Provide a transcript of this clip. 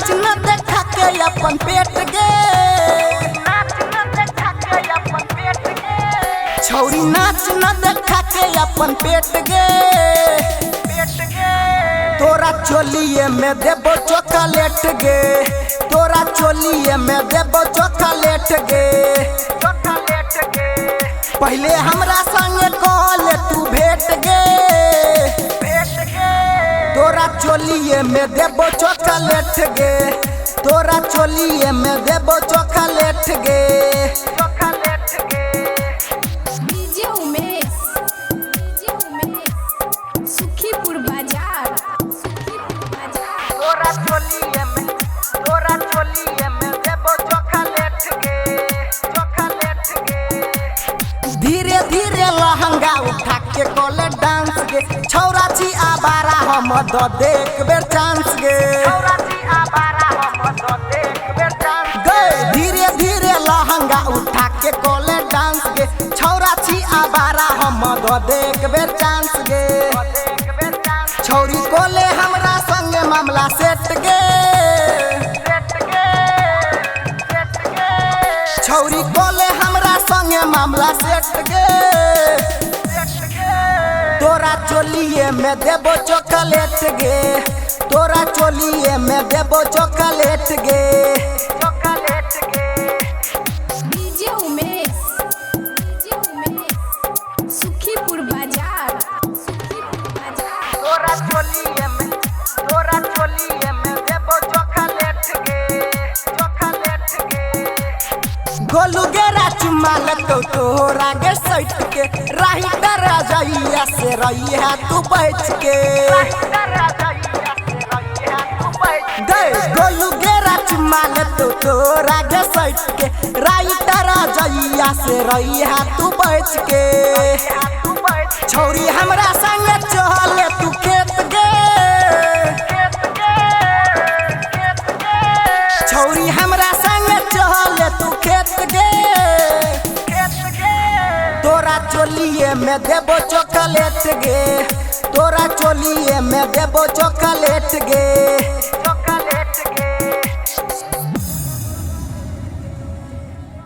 नाच न देखा के अपन पेट गे, छौरी नाच न देखा के अपन पेट गे। तोरा चोलिए में देबो चॉकलेट गे, तोरा चोलिए में देबो चॉकलेट गे। पहले हमरा संगे कहले तू भेट गे, तोरा चोलिए में देबो चॉकलेट गे, तोरा चोलिए में देबो चॉकलेट गे। सुखीपुर बाजार, तोरा चोलिए में, तोरा चोलिए में देबो चॉकलेट गे, चॉकलेट गे। धीरे धीरे लहंगा उठा के कोले डांस गे, छौरा छी आबारा हम द देख बेर चांस गे, छौरा छी आबारा हम द देख बेर चांस गे। धीरे धीरे लहंगा उठा के कोले डांस गे, छौरा छी आबारा हम द देख बेर चांस गे। छौरी कोले हमरा संगे मामला सेट गे, छौरी कोले हमरा संगे मामला सेट गे। तोरा चोलिए में देबो चॉकलेट गे, तोरा चोलिए में देबो चॉकलेट गे, चॉकलेट गे। डीजे उमेश, सुखीपुर बाजार, तोरा चोलिए में, तोरा चोलिए में देबो चॉकलेट गे, चॉकलेट गे। गोलू गेरा चुमा लगो तोरा गे सैट के, राही डरा जाइया से रही है तू बैठ के। दे गोलू गेरा चुमा लगो तोरा गे सैट के, राही डरा जाइया से रही है तू बैठ के। छौरी हमरा संगे चले तू खेत गे, छौरी हमरा संगे चले तू खेत गे। तोरा चोलिए में देबो चॉकलेट गे, तोरा चोलिए में देबो चॉकलेट गे।